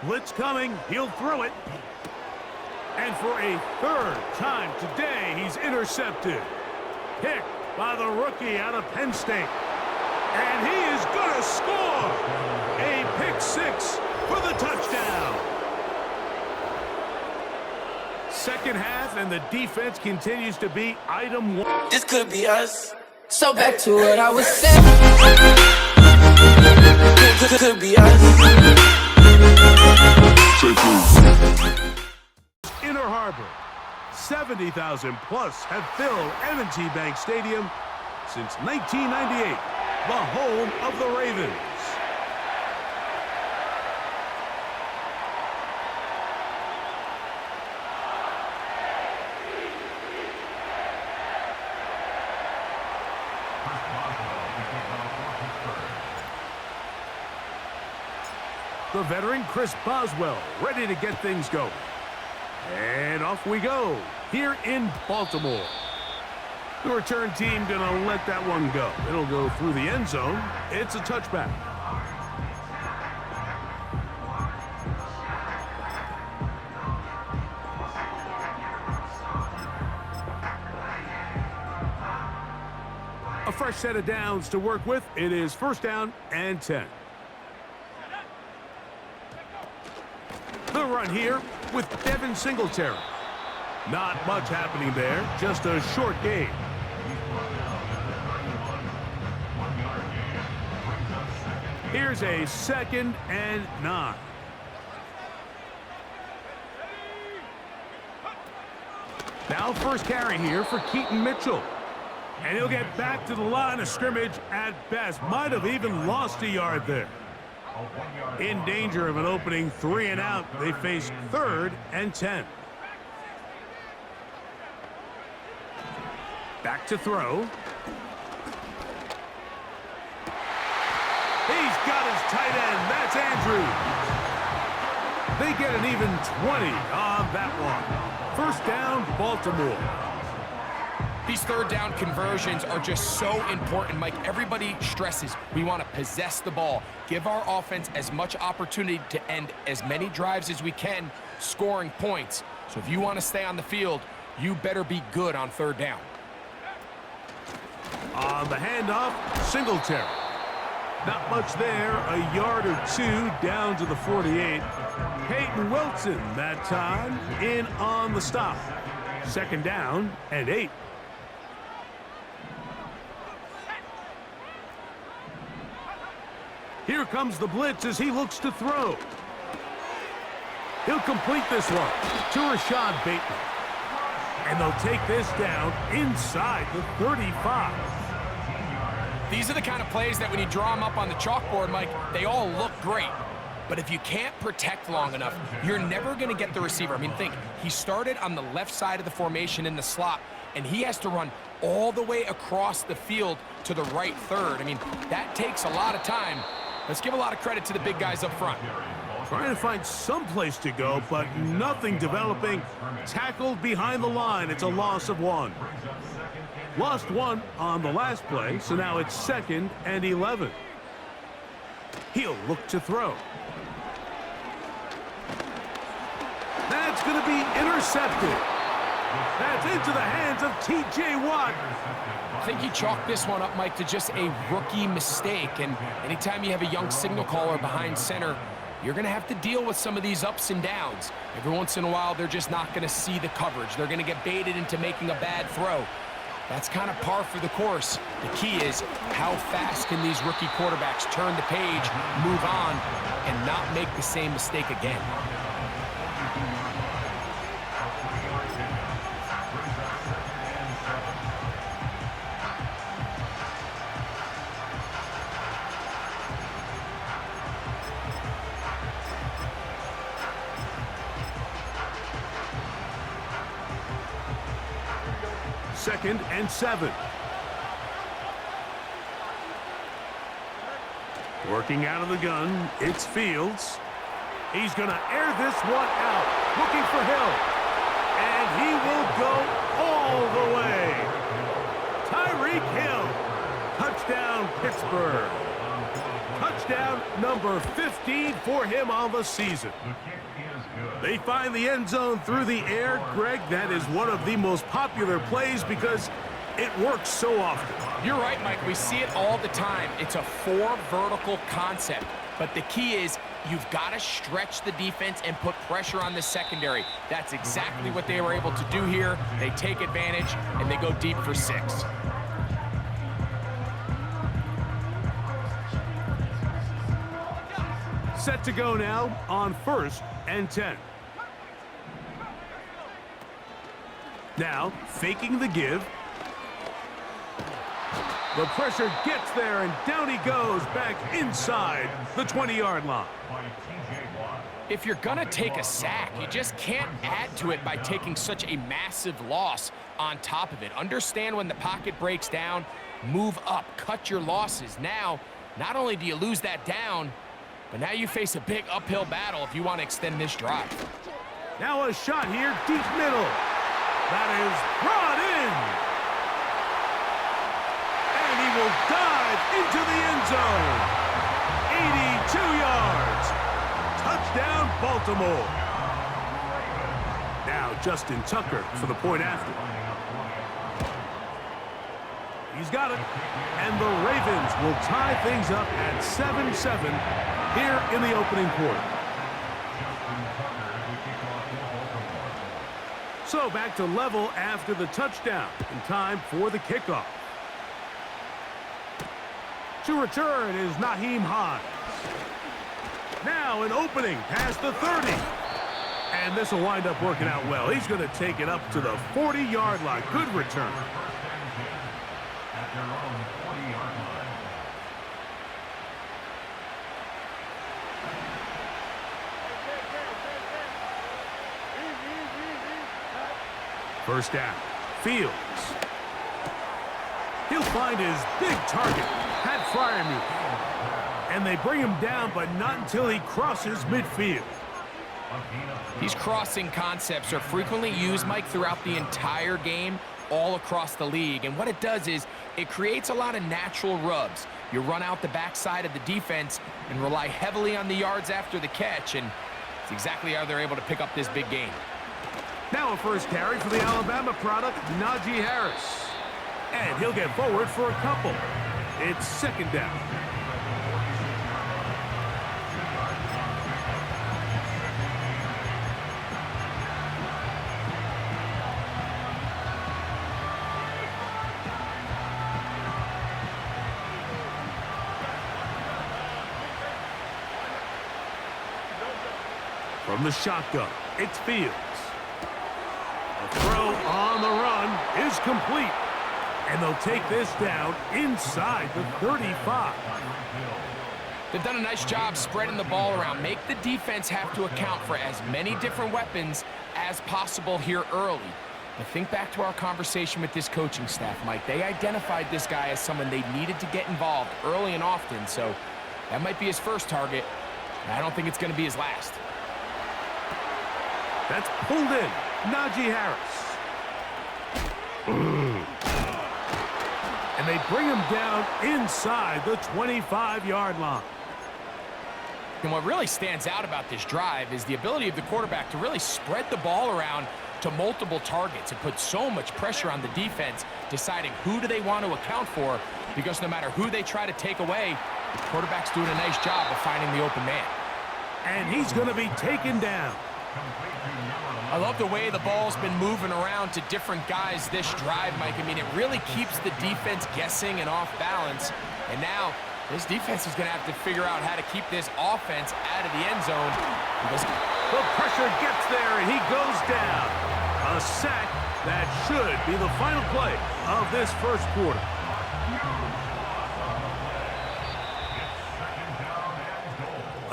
Blitz coming. He'll throw it. And for a third time today, he's intercepted. Picked by the rookie out of Penn State. And he is going to score. A pick six for the touchdown. Second half, and the defense continues to be item one. This could be us. So back to what I was saying. Could be us. Inner Harbor. 70,000 plus have filled M&T Bank Stadium since 1998, the home of the Ravens. The veteran Chris Boswell ready to get things going. And off we go here in Baltimore. The return team gonna let that one go. It'll go through the end zone. It's a touchback. A fresh set of downs to work with. It is first down and 10. The run here with Devin Singletary. Not much happening there, just a short gain. Here's a 2nd and 9. Now first carry here for Keaton Mitchell. And he'll get back to the line of scrimmage at best. Might have even lost a yard there. In danger of an opening 3 and out, they face 3rd and 10. Back to throw. He's got his tight end. That's Andrews. They get an even 20 on that one. First down, Baltimore. These third down conversions are just so important, Mike. Everybody stresses we want to possess the ball, give our offense as much opportunity to end as many drives as we can, scoring points. So if you want to stay on the field, you better be good on third down. On the handoff, Singletary. Not much there, a yard or two down to the 48. Peyton Wilson that time in on the stop. Second down and 8. Here comes the blitz as he looks to throw. He'll complete this one to Rashad Bateman. And they'll take this down inside the 35. These are the kind of plays that when you draw them up on the chalkboard, Mike, they all look great. But if you can't protect long enough, you're never going to get the receiver. I mean, think, he started on the left side of the formation in the slot, and he has to run all the way across the field to the right third. I mean, that takes a lot of time. Let's give a lot of credit to the big guys up front. Trying to find some place to go, but nothing developing. Tackled behind the line. It's a loss of 1. Lost 1 on the last play, so now it's 2nd and 11. He'll look to throw. That's going to be intercepted. That's into the hands of T.J. Watt. I think he chalked this one up, Mike, to just a rookie mistake. And anytime you have a young signal caller behind center, you're going to have to deal with some of these ups and downs. Every once in a while, they're just not going to see the coverage. They're going to get baited into making a bad throw. That's kind of par for the course. The key is how fast can these rookie quarterbacks turn the page, move on, and not make the same mistake again. Second and 7. Working out of the gun, it's Fields. He's going to air this one out, looking for Hill. And he will go all the way. Tyreek Hill. Touchdown, Pittsburgh. Touchdown number 15 for him on the season. They find the end zone through the air. Greg, that is one of the most popular plays because it works so often. You're right, Mike. We see it all the time. It's a 4 vertical concept. But the key is you've got to stretch the defense and put pressure on the secondary. That's exactly what they were able to do here. They take advantage, and they go deep for 6. Set to go now on 1st and 10. Now, faking the give. The pressure gets there, and down he goes back inside the 20-yard line. If you're going to take a sack, you just can't add to it by taking such a massive loss on top of it. Understand when the pocket breaks down, move up, cut your losses. Now, not only do you lose that down, but now you face a big uphill battle if you want to extend this drive. Now a shot here, deep middle. That is brought in. And he will dive into the end zone. 82 yards. Touchdown, Baltimore. Now Justin Tucker for the point after. He's got it. And the Ravens will tie things up at 7-7 here in the opening quarter. So back to level after the touchdown, and time for the kickoff. To return is Naheem Hines. Now an opening past the 30. And this will wind up working out well. He's going to take it up to the 40-yard line. Good return. First down. Fields. He'll find his big target, Pat Freiermuth. And they bring him down, but not until he crosses midfield. These crossing concepts are frequently used, Mike, throughout the entire game, all across the league. And what it does is it creates a lot of natural rubs. You run out the backside of the defense and rely heavily on the yards after the catch, and it's exactly how they're able to pick up this big game. Now a first carry for the Alabama product, Najee Harris. And he'll get forward for a couple. It's second down. From the shotgun, it's Fields. The throw on the run is complete. And they'll take this down inside the 35. They've done a nice job spreading the ball around. Make the defense have to account for as many different weapons as possible here early. But think back to our conversation with this coaching staff, Mike. They identified this guy as someone they needed to get involved early and often. So that might be his first target. And I don't think it's going to be his last. That's pulled in. Najee Harris. And they bring him down inside the 25-yard line. And what really stands out about this drive is the ability of the quarterback to really spread the ball around to multiple targets. It puts so much pressure on the defense, deciding who do they want to account for, because no matter who they try to take away, the quarterback's doing a nice job of finding the open man. And he's going to be taken down. I love the way the ball's been moving around to different guys this drive, Mike. I mean, it really keeps the defense guessing and off balance. And now, this defense is going to have to figure out how to keep this offense out of the end zone. Because the pressure gets there, and he goes down. A sack that should be the final play of this first quarter.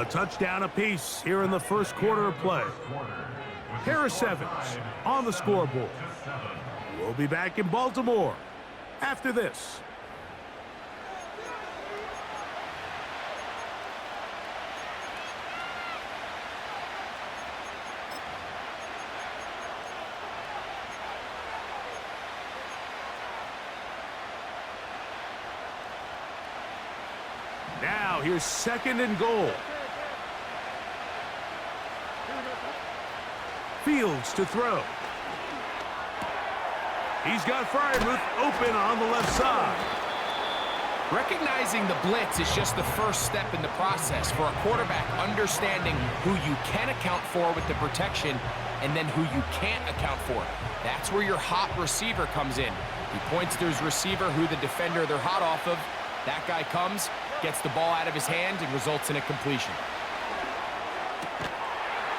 A touchdown apiece here in the first quarter of play. Harris Evans on the scoreboard. We'll be back in Baltimore after this. Now here's 2nd and goal. Fields to throw. He's got Fryermuth open on the left side. Recognizing the blitz is just the first step in the process for a quarterback, understanding who you can account for with the protection and then who you can't account for. That's where your hot receiver comes in. He points to his receiver who the defender they're hot off of. That guy comes, gets the ball out of his hand, and results in a completion.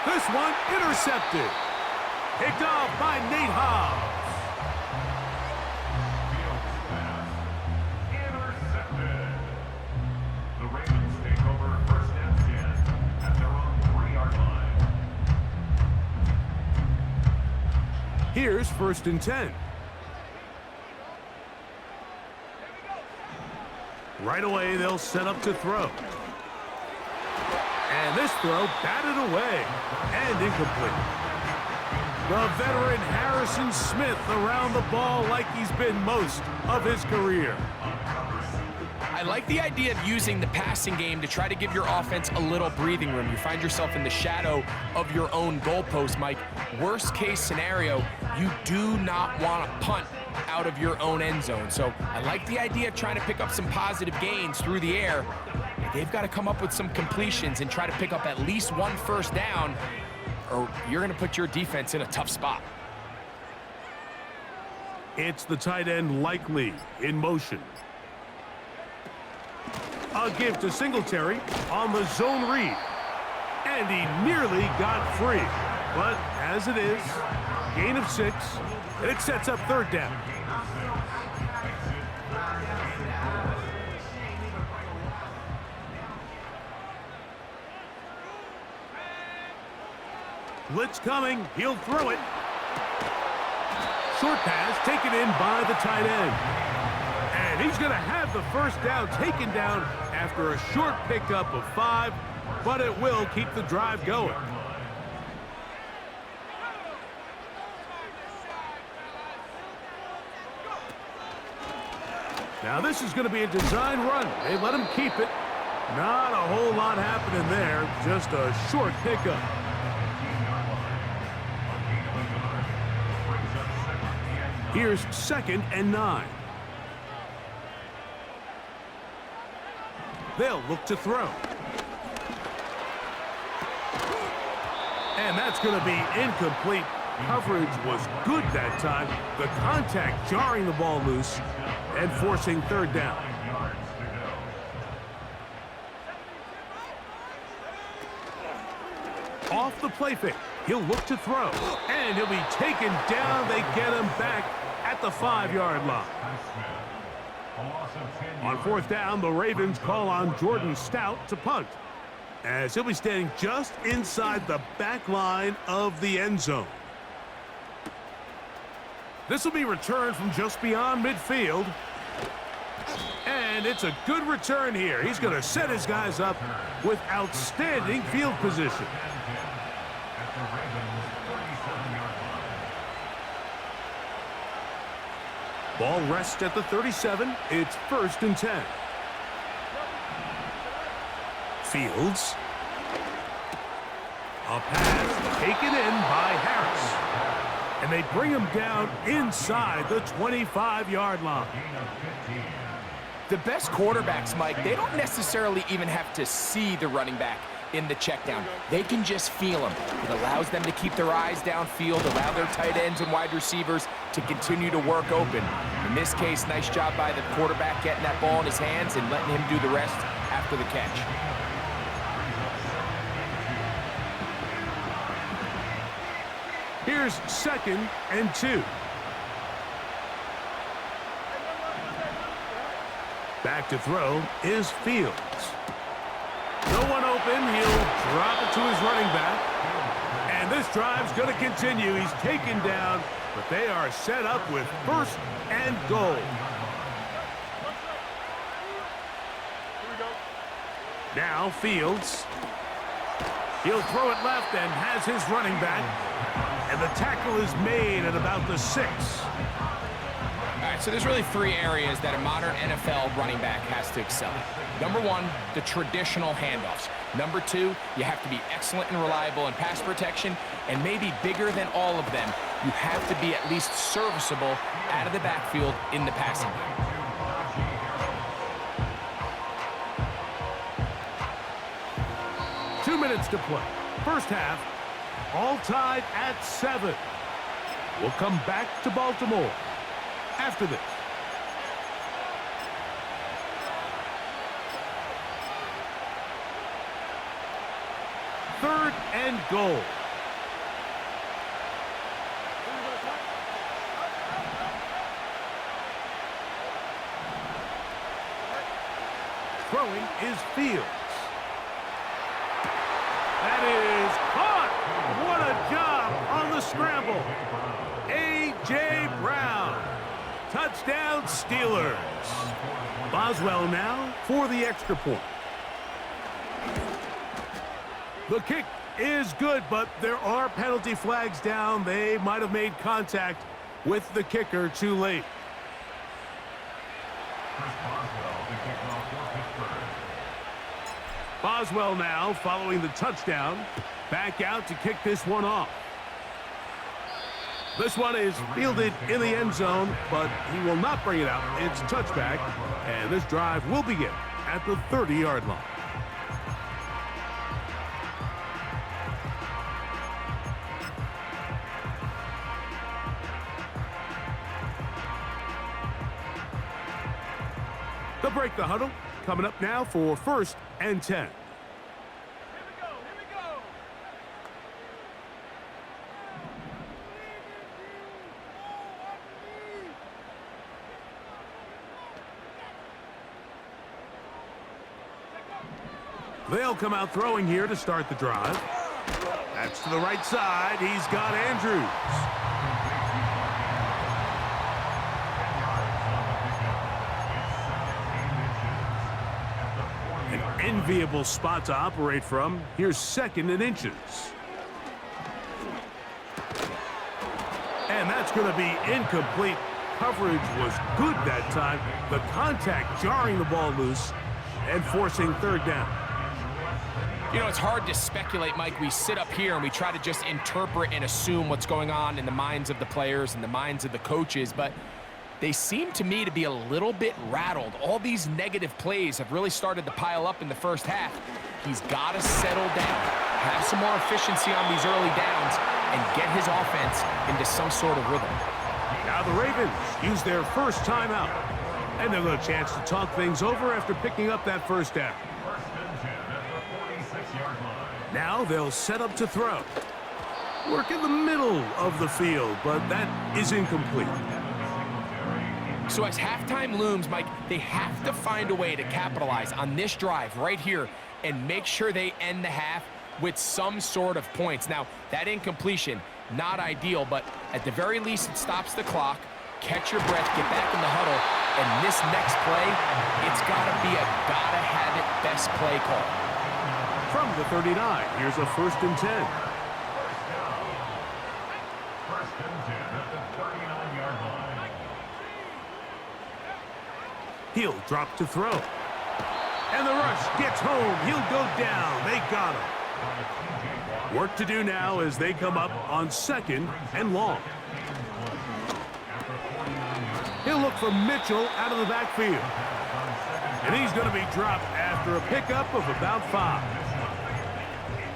This one intercepted. Picked off by Nate Hobbs. Intercepted. The Ravens take over first and 10 at their own 3-yard line. Here's 1st and 10. Right away, they'll set up to throw. And this throw batted away and incomplete. The veteran Harrison Smith around the ball like he's been most of his career. I like the idea of using the passing game to try to give your offense a little breathing room. You find yourself in the shadow of your own goalpost, Mike. Worst case scenario, you do not want to punt out of your own end zone. So I like the idea of trying to pick up some positive gains through the air. They've got to come up with some completions and try to pick up at least 1 first down, or you're going to put your defense in a tough spot. It's the tight end Likely in motion. A give to Singletary on the zone read. And he nearly got free. But as it is, gain of 6, and it sets up 3rd down. Blitz coming. He'll throw it. Short pass taken in by the tight end. And he's going to have the first down taken down after a short pickup of 5, but it will keep the drive going. Now this is going to be a design run. They let him keep it. Not a whole lot happening there. Just a short pickup. Here's 2nd and 9. They'll look to throw. And that's going to be incomplete. Coverage was good that time. The contact jarring the ball loose and forcing 3rd down. Off the play fake. He'll look to throw. And he'll be taken down. They get him back at the 5-yard line. On 4th down, the Ravens call on Jordan Stout to punt, as he'll be standing just inside the back line of the end zone. This will be returned from just beyond midfield. And it's a good return here. He's going to set his guys up with outstanding field position. Ball rests at the 37. It's 1st and 10. Fields. A pass taken in by Harris. And they bring him down inside the 25-yard line. The best quarterbacks, Mike, they don't necessarily even have to see the running back in the check down. They can just feel him. It allows them to keep their eyes downfield, allow their tight ends and wide receivers to continue to work open. In this case, nice job by the quarterback getting that ball in his hands and letting him do the rest after the catch. Here's 2nd and 2. Back to throw is Fields. No one open. He'll drop it to his running back. And this drive's going to continue. He's taken down, but they are set up with 1st and goal. Now Fields. He'll throw it left and has his running back. And the tackle is made at about the 6. All right, right, so there's really three areas that a modern NFL running back has to excel at. Number one, the traditional handoffs. Number two, you have to be excellent and reliable in pass protection, and maybe bigger than all of them, you have to be at least serviceable out of the backfield in the passing game. 2 minutes to play. First half, all tied at 7. We'll come back to Baltimore after this. Third and goal. Throwing is Fields. That is caught. What a job on the scramble. A.J. Brown. Touchdown Steelers. Boswell now for the extra point. The kick is good, but there are penalty flags down. They might have made contact with the kicker too late. Boswell now following the touchdown. Back out to kick this one off. This one is fielded in the end zone, but he will not bring it out. It's touchback, and this drive will begin at the 30-yard line. They'll break the huddle. Coming up now for 1st and 10. They'll come out throwing here to start the drive. That's to the right side. He's got Andrews. An enviable spot to operate from. Here's 2nd and inches. And that's going to be incomplete. Coverage was good that time. The contact jarring the ball loose and forcing 3rd down. You know, it's hard to speculate, Mike. We sit up here and we try to just interpret and assume what's going on in the minds of the players and the minds of the coaches, but they seem to me to be a little bit rattled. All these negative plays have really started to pile up in the first half. He's got to settle down, have some more efficiency on these early downs, and get his offense into some sort of rhythm. Now the Ravens use their first timeout, and they'll have a chance to talk things over after picking up that first down. Now they'll set up to throw. Work in the middle of the field, but that is incomplete. So as halftime looms, Mike, they have to find a way to capitalize on this drive right here and make sure they end the half with some sort of points. Now, that incompletion, not ideal, but at the very least, it stops the clock. Catch your breath, get back in the huddle, and this next play, it's got to be a gotta-have-it best play call. From the 39, here's a 1st and 10. 1st and 10 at the 39-yard line. He'll drop to throw. And the rush gets home. He'll go down. They got him. Work to do now as they come up on 2nd and long. He'll look for Mitchell out of the backfield. And he's going to be dropped after a pickup of about 5.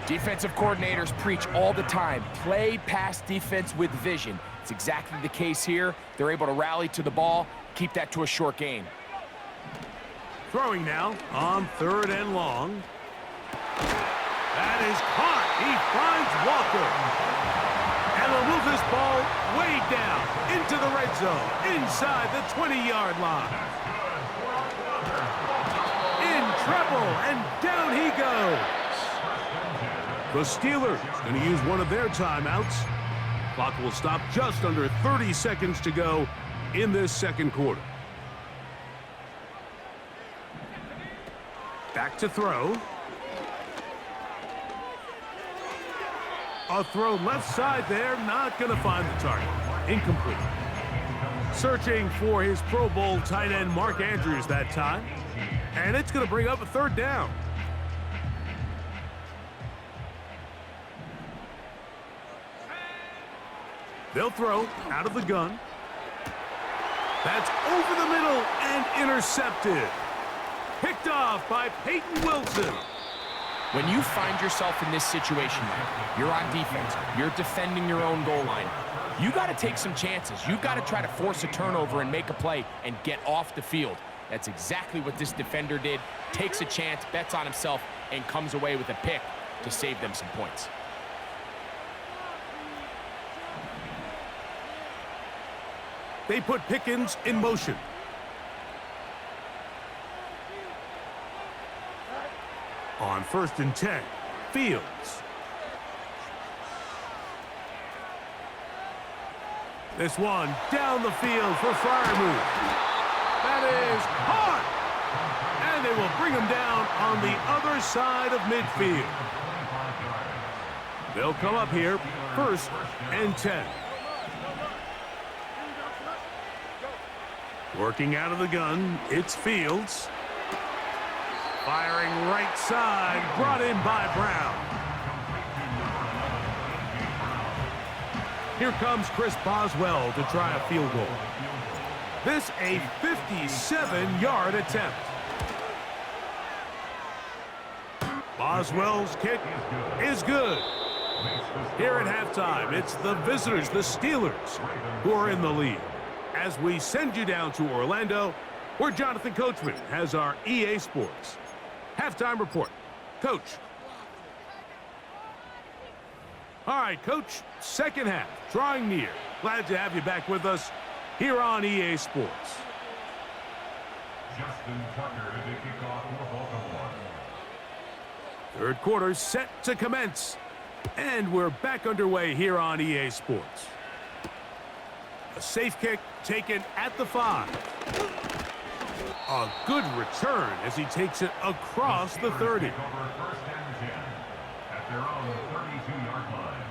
Defensive coordinators preach all the time, play pass defense with vision. It's exactly the case here. They're able to rally to the ball, keep that to a short gain. Throwing now on 3rd and long. That is caught. He finds Walker. And they'll move this ball way down into the red zone, inside the 20-yard line. In trouble, and down he goes. The Steelers going to use one of their timeouts. Clock will stop just under 30 seconds to go in this 2nd quarter. Back to throw. A throw left side there, not going to find the target. Incomplete. Searching for his Pro Bowl tight end Mark Andrews that time. And it's going to bring up a third down. They'll throw out of the gun. That's over the middle and intercepted. Picked off by Peyton Wilson. When you find yourself in this situation, you're on defense, you're defending your own goal line, you got to take some chances. You've got to try to force a turnover and make a play and get off the field. That's exactly what this defender did. Takes a chance, bets on himself, and comes away with a pick to save them some points. They put Pickens in motion. On 1st and 10, Fields. This one down the field for Freiermuth. That is hard. And they will bring him down on the other side of midfield. They'll come up here, 1st and 10. Working out of the gun, it's Fields. Firing right side, brought in by Brown. Here comes Chris Boswell to try a field goal. This a 57-yard attempt. Boswell's kick is good. Here at halftime, it's the visitors, the Steelers, who are in the lead. As we send you down to Orlando, where Jonathan Coachman has our EA Sports halftime report. Coach. All right, Coach, second half, drawing near. Glad to have you back with us here on EA Sports. Justin Tucker to kick off for Baltimore. Third quarter set to commence. And we're back underway here on EA Sports. A safe kick taken at the 5. A good return as he takes it across the 30. Take over 1st and 10 at their own 32-yard line.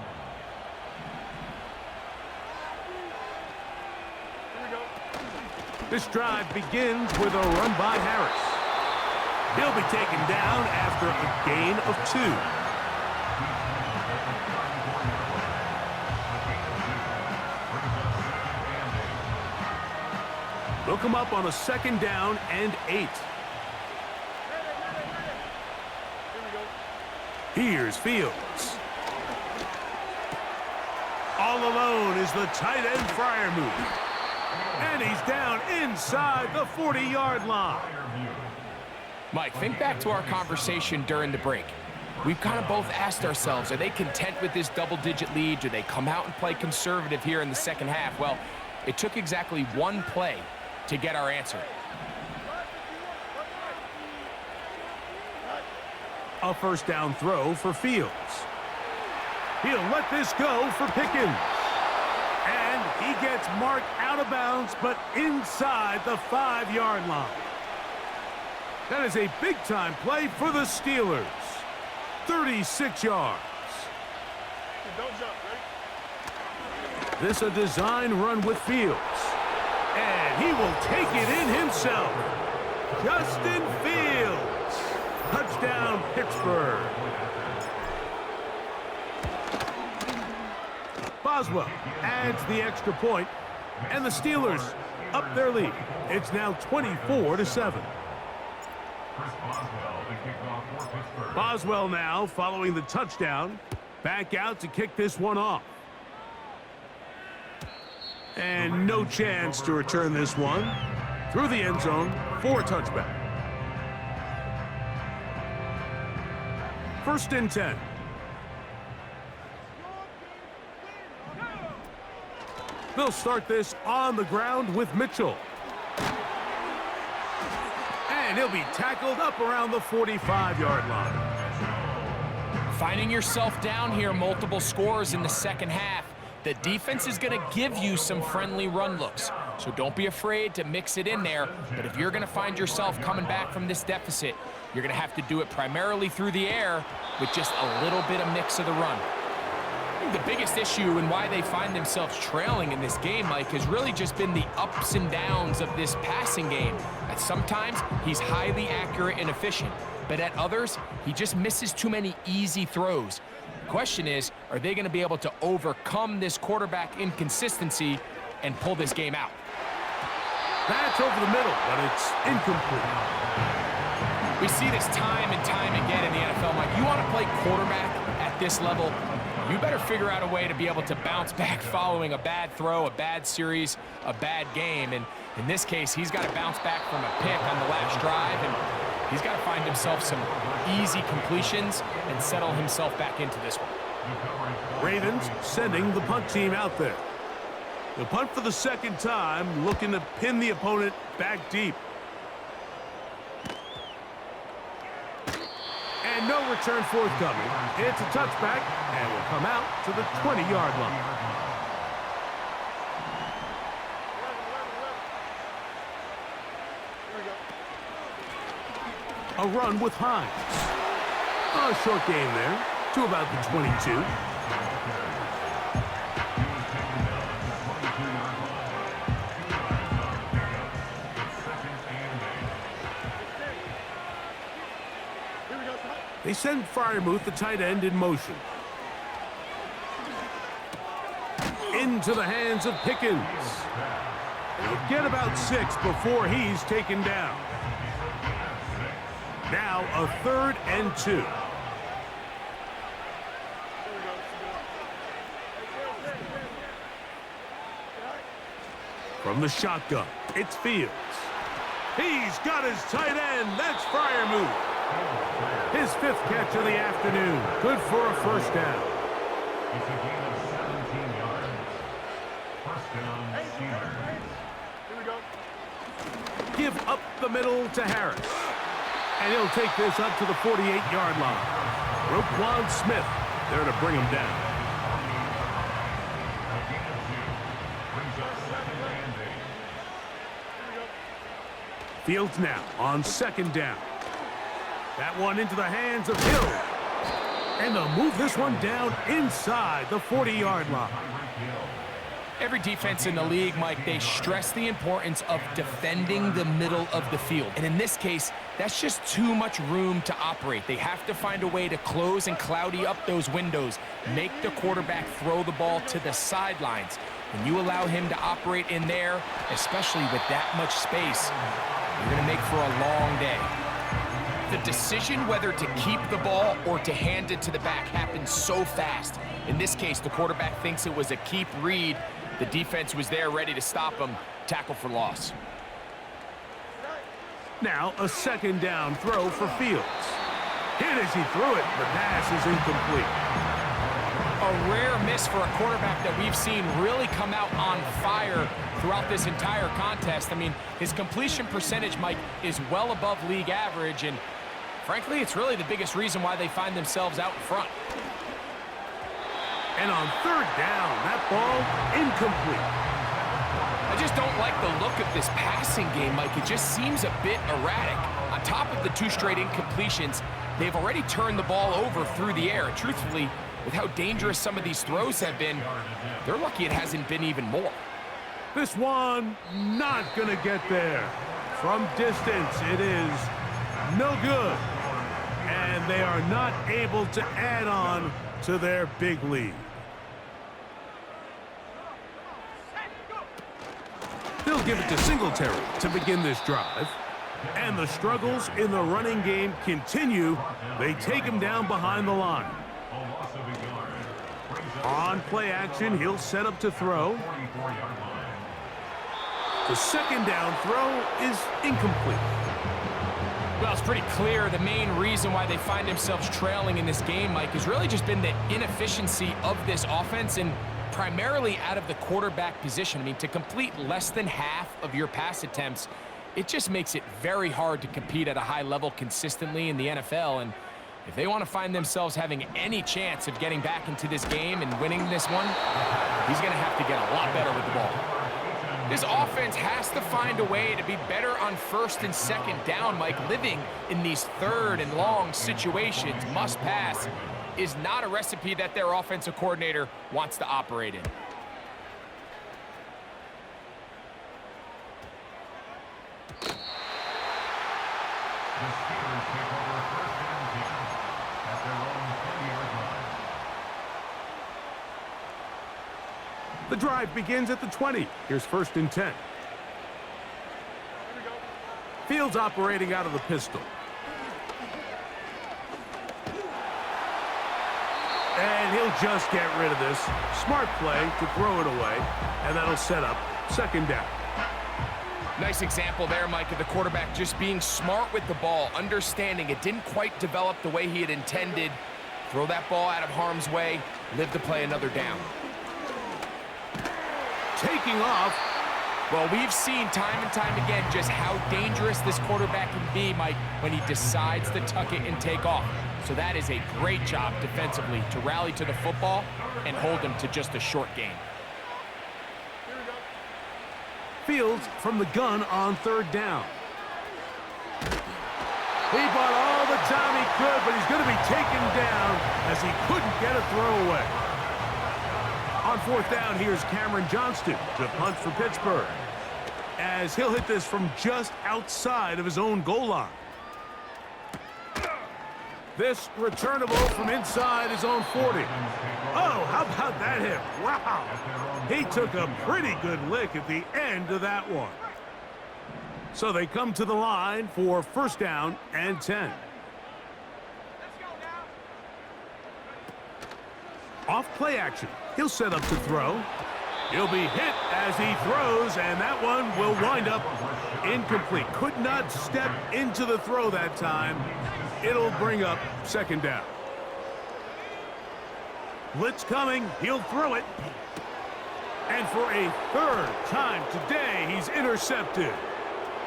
This drive begins with a run by Harris. He'll be taken down after a gain of 2. They'll come up on a 2nd down and 8. Here's Fields. All alone is the tight end Freiermuth. And he's down inside the 40-yard line. Mike, think back to our conversation during the break. We've kind of both asked ourselves, are they content with this double-digit lead? Do they come out and play conservative here in the second half? Well, it took exactly one play to get our answer. A 1st down throw for Fields. He'll let this go for Pickens. And he gets marked out of bounds, but inside the 5-yard line. That is a big-time play for the Steelers. 36 yards. This a design run with Fields. And he will take it in himself. Justin Fields. Touchdown, Pittsburgh. Boswell adds the extra point, and the Steelers up their lead. It's now 24-7. Boswell now following the touchdown. Back out to kick this one off. And no chance to return this one. Through the end zone for a touchback. 1st and 10. They'll start this on the ground with Mitchell. And he'll be tackled up around the 45-yard line. Finding yourself down here, multiple scores in the second half. The defense is going to give you some friendly run looks. So don't be afraid to mix it in there. But if you're going to find yourself coming back from this deficit, you're going to have to do it primarily through the air with just a little bit of mix of the run. The biggest issue and why they find themselves trailing in this game, Mike, has really just been the ups and downs of this passing game. At sometimes, he's highly accurate and efficient, but at others, he just misses too many easy throws. The question is, are they going to be able to overcome this quarterback inconsistency and pull this game out? That's over the middle, but it's incomplete. We see this time and time again in the NFL, Mike. You want to play quarterback at this level, you better figure out a way to be able to bounce back following a bad throw, a bad series, a bad game. And in this case, he's got to bounce back from a pick on the last drive, and he's got to find himself some easy completions and settle himself back into this one. Ravens sending the punt team out there. The punt for the second time, looking to pin the opponent back deep. And no return forthcoming. It's a touchback, and will come out to the 20-yard line. A run with Hines. A short game there to about the 22. They send Freiermuth, the tight end, in motion. Into the hands of Pickens. He'll get about 6 before he's taken down. Now a 3rd and 2. From the shotgun, it's Fields. He's got his tight end. That's Freiermuth. His 5th catch of the afternoon. Good for a first down. It's a gain of 17 yards. First down, Steelers. Give up the middle to Harris. And he'll take this up to the 48-yard line. Roquan Smith there to bring him down. A gain of 2. Brings up 2nd and 8. Fields now on 2nd down. That one into the hands of Hill. And they'll move this one down inside the 40-yard line. Every defense in the league, Mike, they stress the importance of defending the middle of the field. And in this case, that's just too much room to operate. They have to find a way to close and cloudy up those windows, make the quarterback throw the ball to the sidelines. When you allow him to operate in there, especially with that much space, you're going to make for a long day. The decision whether to keep the ball or to hand it to the back happens so fast. In this case, the quarterback thinks it was a keep read. The defense was there ready to stop him. Tackle for loss. Now a 2nd down throw for Fields. Hit as he threw it. The pass is incomplete. A rare miss for a quarterback that we've seen really come out on fire throughout this entire contest. I mean, his completion percentage, Mike, is well above league average, and frankly, it's really the biggest reason why they find themselves out in front. And on 3rd down, that ball incomplete. I just don't like the look of this passing game, Mike. It just seems a bit erratic. On top of the 2 straight incompletions, they've already turned the ball over through the air. And truthfully, with how dangerous some of these throws have been, they're lucky it hasn't been even more. This one not gonna get there. From distance, it is no good. And they are not able to add on to their big lead. They'll give it to Singletary to begin this drive. And the struggles in the running game continue. They take him down behind the line. On play action, he'll set up to throw. The 2nd down throw is incomplete. Well, it's pretty clear the main reason why they find themselves trailing in this game, Mike, has really just been the inefficiency of this offense and primarily out of the quarterback position. I mean, to complete less than half of your pass attempts, it just makes it very hard to compete at a high level consistently in the NFL. And if they want to find themselves having any chance of getting back into this game and winning this one, he's going to have to get a lot better with the ball. This offense has to find a way to be better on 1st and 2nd down, Mike. Living in these 3rd and long situations, must pass, is not a recipe that their offensive coordinator wants to operate in. The Steelers take over first and 10 at their own 10-yard line. The drive begins at the 20. Here's first and 10. Fields operating out of the pistol. And he'll just get rid of this. Smart play to throw it away, and that'll set up second down. Nice example there, Mike, of the quarterback just being smart with the ball, understanding it didn't quite develop the way he had intended. Throw that ball out of harm's way, live to play another down. Taking off. Well, we've seen time and time again just how dangerous this quarterback can be, Mike, when he decides to tuck it and take off. So that is a great job defensively to rally to the football and hold him to just a short gain. Fields from the gun on third down. He bought all the time he could, but he's going to be taken down as he couldn't get a throw away. On fourth down, here's Cameron Johnston to punt for Pittsburgh, as he'll hit this from just outside of his own goal line. This returnable from inside his own 40. Oh, how about that hit? Wow. He took a pretty good lick at the end of that one. So they come to the line for first down and 10. Off play action. He'll set up to throw. He'll be hit as he throws, and that one will wind up incomplete. Could not step into the throw that time. It'll bring up second down. Blitz coming. He'll throw it. And for a third time today, he's intercepted.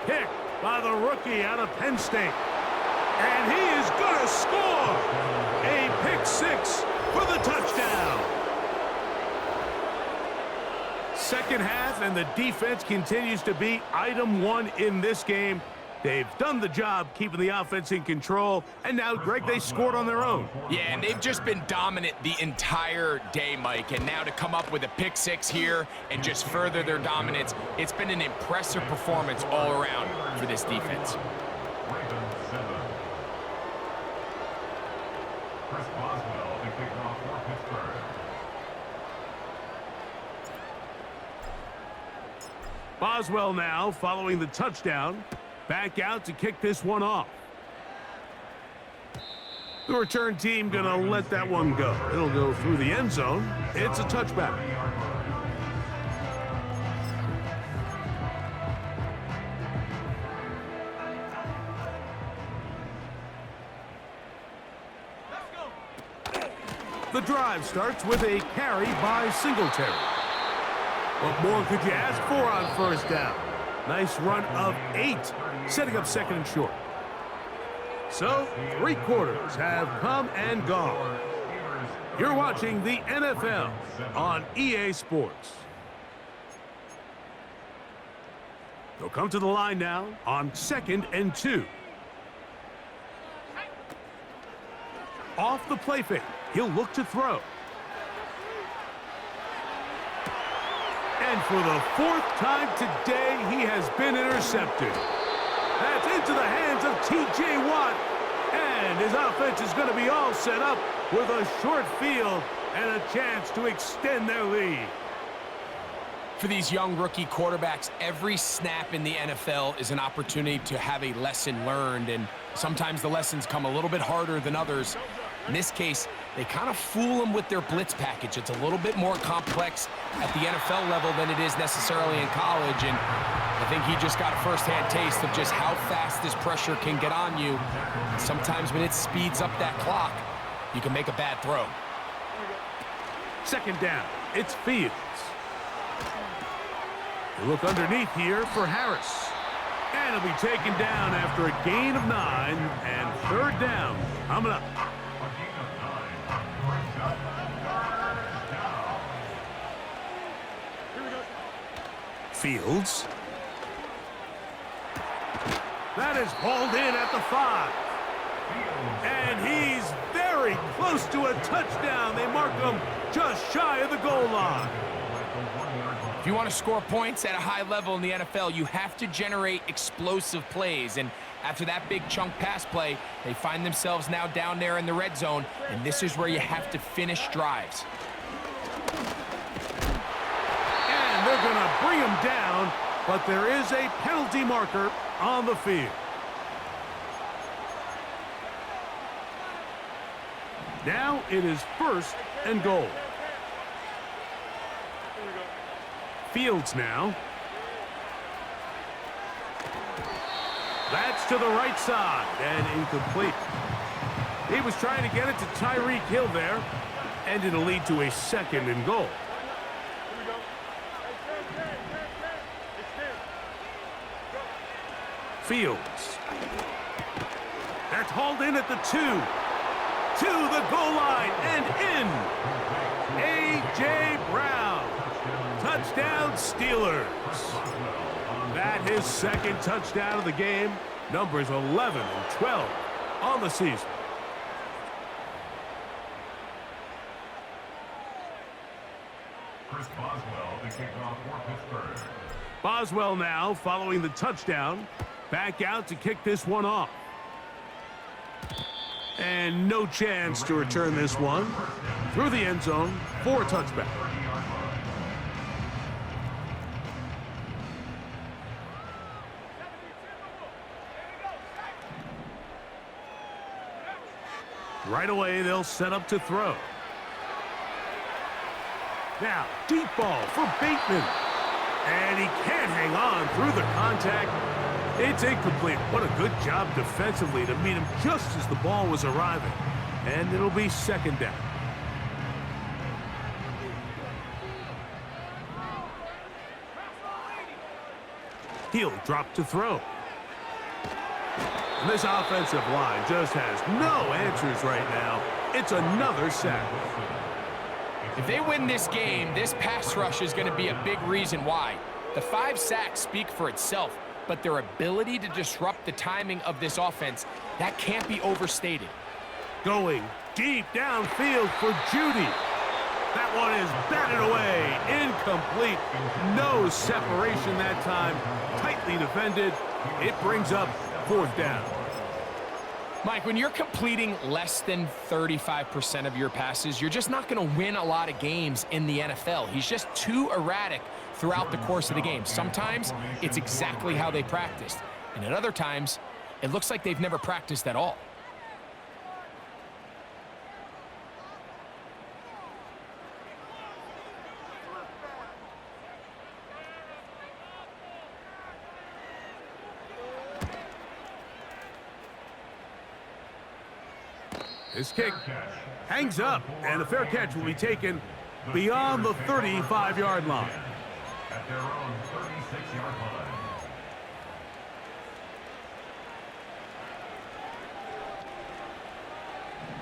Picked by the rookie out of Penn State. And he is going to score. A pick six for the touchdown. Second half, and the defense continues to be item one in this game. They've done the job keeping the offense in control, and now, Greg, they scored on their own. Yeah, and they've just been dominant the entire day, Mike, and now to come up with a pick six here and just further their dominance, it's been an impressive performance all around for this defense. Ravens 7. Chris Boswell to kick off for Pittsburgh. Boswell now following the touchdown. Back out to kick this one off. The return team gonna let that one go. It'll go through the end zone. It's a touchback. The drive starts with a carry by Singletary. What more could you ask for on first down? Nice run of 8, setting up second and short. So, 3 quarters have come and gone. You're watching the NFL on EA Sports. They'll come to the line now on 2nd and 2. Off the play fake, he'll look to throw. And for the 4th time today, he has been intercepted. That's into the hands of T.J. Watt. And his offense is going to be all set up with a short field and a chance to extend their lead. For these young rookie quarterbacks, every snap in the NFL is an opportunity to have a lesson learned, and sometimes the lessons come a little bit harder than others. In this case, they kind of fool them with their blitz package. It's a little bit more complex at the NFL level than it is necessarily in college, and I think he just got a first-hand taste of just how fast this pressure can get on you. Sometimes when it speeds up that clock, you can make a bad throw. Second down, it's Fields. They look underneath here for Harris. And he'll be taken down after a gain of 9, and third down coming up. Fields. That is hauled in at the 5. And he's very very close to a touchdown. They mark him just shy of the goal line. If you want to score points at a high level in the NFL, you have to generate explosive plays. And after that big chunk pass play, they find themselves now down there in the red zone, and this is where you have to finish drives. And they're going to bring him down, but there is a penalty marker on the field. Now it is 1st and goal. Fields now. That's to the right side and incomplete. He was trying to get it to Tyreek Hill there, and it'll lead to a 2nd and goal. Fields. That's hauled in at the 2. To the goal line and in. A.J. Brown. Touchdown Steelers. That his 2nd touchdown of the game. Numbers 11 and 12 on the season. Chris Boswell, the kickoff for Pittsburgh. Boswell now following the touchdown. Back out to kick this one off. And no chance to return this one. Through the end zone for a touchback. Right away, they'll set up to throw. Now, deep ball for Bateman. And he can't hang on through the contact. It's incomplete. What a good job defensively to meet him just as the ball was arriving. And it'll be 2nd down. He'll drop to throw. And this offensive line just has no answers right now. It's another sack. If they win this game, this pass rush is going to be a big reason why. The 5 sacks speak for itself, but their ability to disrupt the timing of this offense, that can't be overstated. Going deep downfield for Judy. That one is batted away. Incomplete. No separation that time. Tightly defended. It brings up 4th down. Mike, when you're completing less than 35% of your passes, you're just not going to win a lot of games in the NFL. He's just too erratic throughout the course of the game. Sometimes it's exactly how they practiced, and at other times, it looks like they've never practiced at all. This kick hangs up, and a fair catch will be taken beyond the 35-yard line. At their own 36-yard line.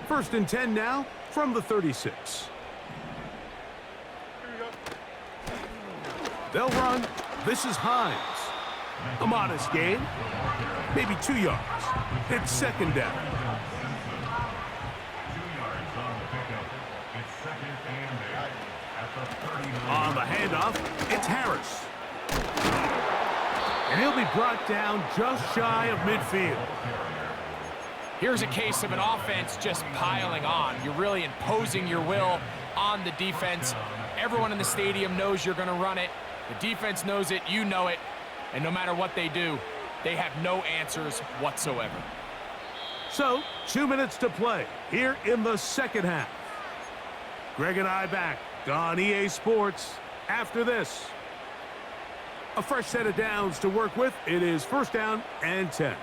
First and 10 now from the 36. They'll run. This is Hines. A modest gain, maybe 2 yards. It's 2nd down. 2 yards on the pickup. It's 2nd and 8 at the 39. On the handoff, it's Harris. And he'll be brought down just shy of midfield. Here's a case of an offense just piling on. You're really imposing your will on the defense. Everyone in the stadium knows you're going to run it. The defense knows it, you know it. And no matter what they do, they have no answers whatsoever. So, 2 minutes to play here in the 2nd half. Greg and I back on EA Sports after this. A fresh set of downs to work with. It is 1st down and 10.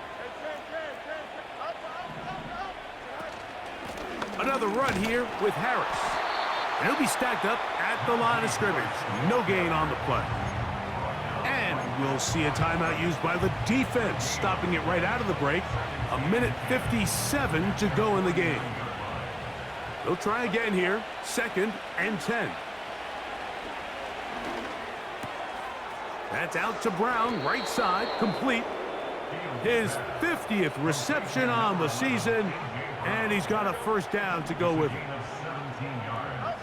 Another run here with Harris. And he'll be stacked up at the line of scrimmage. No gain on the play. And we'll see a timeout used by the defense, stopping it right out of the break. 1:57 to go in the game. They'll try again here. 2nd and 10. That's out to Brown, right side, complete. His 50th reception on the season. And he's got a first down to go with him. Gain of 17 yards.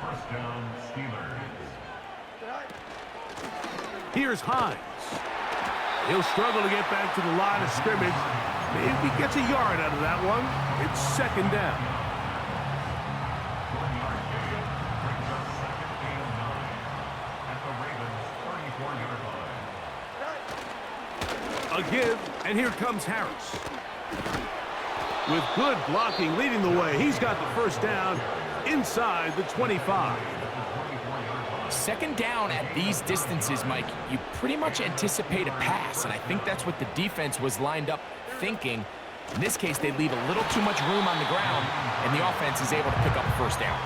First down, Steelers. Here's Hines. He'll struggle to get back to the line of scrimmage. Maybe he gets a yard out of that one. It's second down. 1-yard gain brings up second and 9 at the Ravens' 34-yard line. A give, and here comes Harris. With good blocking leading the way, he's got the first down inside the 25. Second down at these distances, Mike, you pretty much anticipate a pass, and I think that's what the defense was lined up thinking. In this case, they leave a little too much room on the ground, and the offense is able to pick up a first down.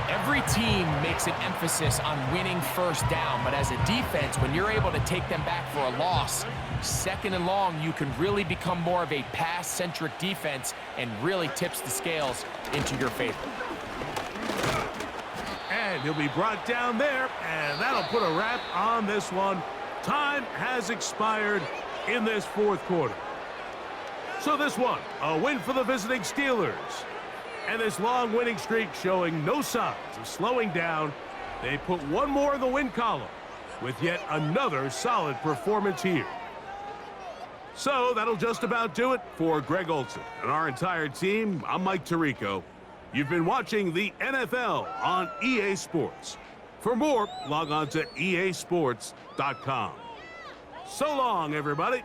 Every team makes an emphasis on winning first down, but as a defense, when you're able to take them back for a loss, second and long, you can really become more of a pass-centric defense and really tips the scales into your favor. And he'll be brought down there, and that'll put a wrap on this one. Time has expired in this fourth quarter. So this one, a win for the visiting Steelers. And this long winning streak showing no signs of slowing down. They put one more in the win column with yet another solid performance here. So that'll just about do it for Greg Olson and our entire team. I'm Mike Tirico. You've been watching the NFL on EA Sports. For more, log on to easports.com. So long, everybody.